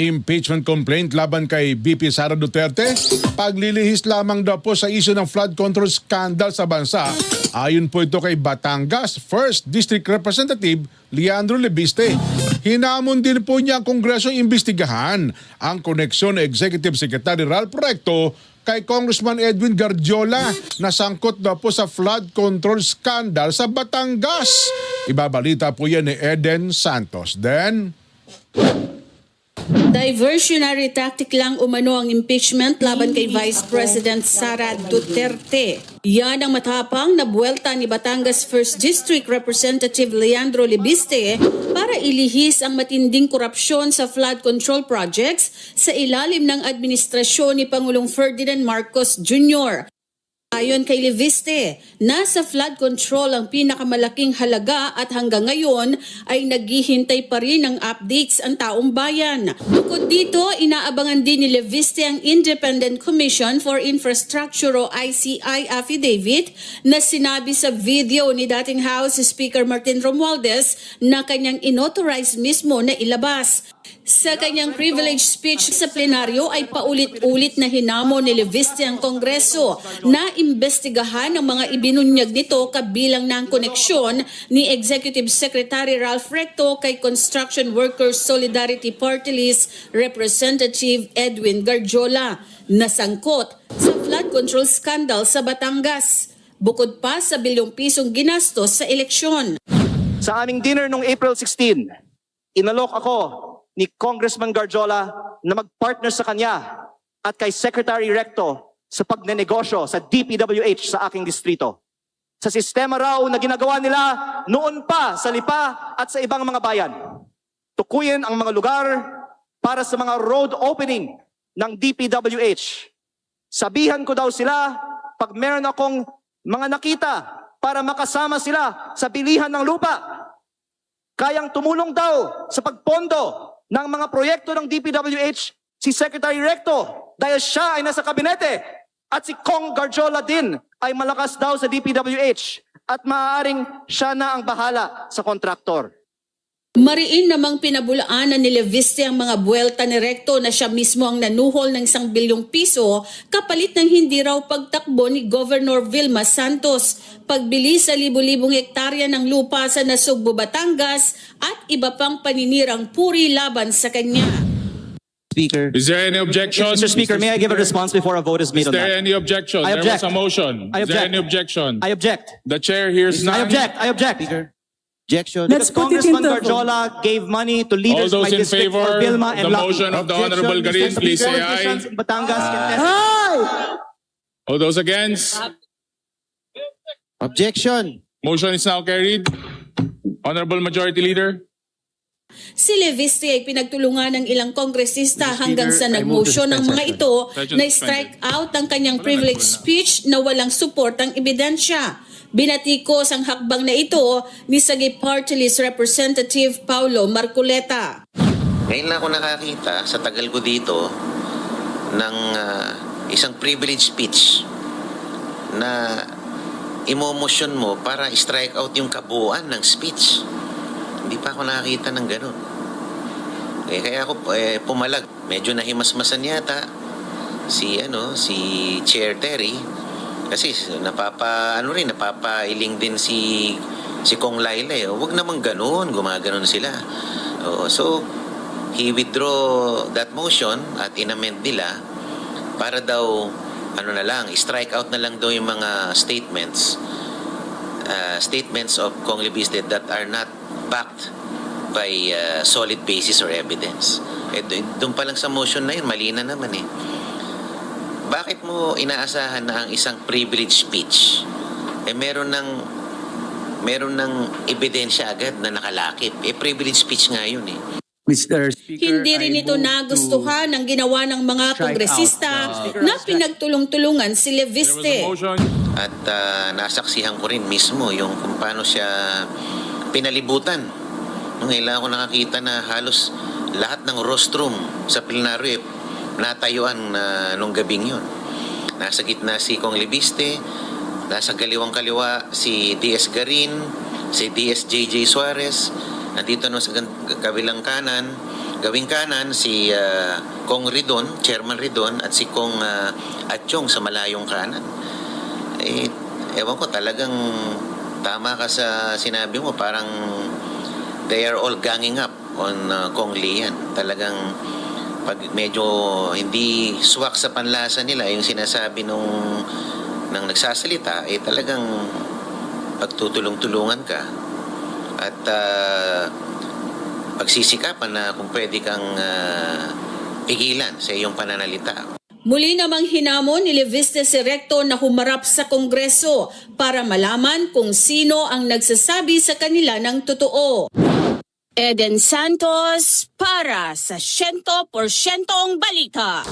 Impeachment complaint laban kay VP Sara Duterte, paglilihis lamang daw po sa isyu ng flood control scandal sa bansa. Ayon po ito kay Batangas 1st District Representative Leandro Lebiste. Hinamon din po niya ang Kongreso imbestigahan ang koneksyon ng Executive Secretary Ralph Recto kay Congressman Edwin Garjola na sangkot daw po sa flood control scandal sa Batangas. Ibabalita po yan ni Eden Santos. Then, diversionary tactic lang umano ang impeachment laban kay Vice President Sara Duterte. Yan ang matapang na buwelta ni Batangas 1st District Representative Leandro Lebiste para ilihis ang matinding korupsyon sa flood control projects sa ilalim ng administrasyon ni Pangulong Ferdinand Marcos Jr. Ayon kay Lebiste, nasa flood control ang pinakamalaking halaga at hanggang ngayon ay naghihintay pa rin ng updates ang taong bayan. Bukod dito, inaabangan din ni Lebiste ang Independent Commission for Infrastructure o ICI affidavit na sinabi sa video ni dating House Speaker Martin Romualdez na kanyang inauthorize mismo na ilabas. Sa kanyang privilege speech sa plenaryo ay paulit-ulit na hinamon ni Lebiste ang Kongreso na imbestigahan ang mga ibinunyag nito kabilang ng koneksyon ni Executive Secretary Ralph Recto kay Construction Workers Solidarity Party List Representative Edwin Garjola na sangkot sa flood control scandal sa Batangas. Bukod pa sa bilyong pisong ginastos sa eleksyon. Sa aming dinner noong April 16, inalok ako ni Congressman Garjola na mag-partner sa kanya at kay Secretary Recto sa pagnenegosyo sa DPWH sa aking distrito. Sa sistema raw na ginagawa nila noon pa sa Lipa at sa ibang mga bayan. Tukuyin ang mga lugar para sa mga road opening ng DPWH. Sabihan ko daw sila pag meron akong mga nakita para makasama sila sa bilihan ng lupa. Kayang tumulong daw sa pagpondo ng mga proyekto ng DPWH si Secretary Recto dahil siya ay nasa kabinete at si Kong Garjola din ay malakas daw sa DPWH at maaaring siya na ang bahala sa kontraktor. Mariin namang pinabulaanan ni Lebiste ang mga buwelta ni Recto na siya mismo ang nanuhol ng 1 bilyong piso kapalit ng hindi raw pagtakbo ni Governor Vilma Santos, pagbili sa libu-libong hektarya ng lupa sa Nasugbu, Batangas at iba pang paninirang puri laban sa kanya. Speaker. Is there any objection? Mr. Speaker, may I give a response before a vote is made Is on there that? any objection? I There object. was a motion. I Is there object. any objection? I object. The chair hears I none. object. I object. Speaker. Objection. Because Congressman Garjola gave money to All leaders of those my in district for favor Vilma of and the Lucky. motion of the Honorable Garin, please say aye. Politicians in Batangas can test. All those against? Objection. Motion is now carried. Honorable Majority Leader. Si Lebiste ay pinagtulungan ng ilang kongresista hanggang sa I move to nagmotion ng suspend mga session. ito Session na suspended. strike out ang kanyang privilege speech na walang support ang ebidensya. Binatikos ang hakbang na ito ni Sagip Party List Representative Paulo Marcoleta. Ngayon lang ako nakakita sa tagal ko dito ng isang privilege speech na imomosyon mo para strike out yung kabuuan ng speech. Hindi pa ako nakakita ng ganun. Kaya ako pumalag. Medyo nahimasmasan yata si Chair Terry kasi napapailing din si Kong Laila. Huwag naman ganun, gumaganon sila. So he withdraw that motion at inamend nila para daw strike out na lang daw yung mga statements of Kong Lebiste that are not backed by solid basis or evidence. Doon pa lang sa motion na yun, mali na naman eh. Bakit mo inaasahan na ang isang privilege speech meron ng ebidensya agad na nakalakip? Privilege speech nga yun eh. Mr. Speaker, Hindi rin I ito move nagustuhan ng ginawa ng mga strike kongresista out na pinagtulong-tulungan si There was a Lebiste. motion. At nasaksihan ko rin mismo yung kung paano siya pinalibutan. Ngayon ako nakakita na halos lahat ng rostrum sa plenaryo natayuan nung gabing yun. Nasa gitna si Kong Lebiste, nasa kaliwang kaliwa si DS Garin, si DS JJ Suarez, nandito no sa kabilang kanan gawing kanan si Kong Ridon, Chairman Ridon, at si Kong Atchong sa malayong kanan. Ewan ko, talagang tama ka sa sinabi mo, parang they are all ganging up on Kong Lian. Talagang pag medyo hindi swak sa panlasa nila yung sinasabi nang nagsasalita, talagang pagtutulong-tulungan ka at pagsisikapan na kung pwede kang pigilan sa iyong pananalita. Muli namang hinamon ni Levistes Recto na humarap sa Kongreso para malaman kung sino ang nagsasabi sa kanila ng totoo. Eden Santos para sa 100% Balita.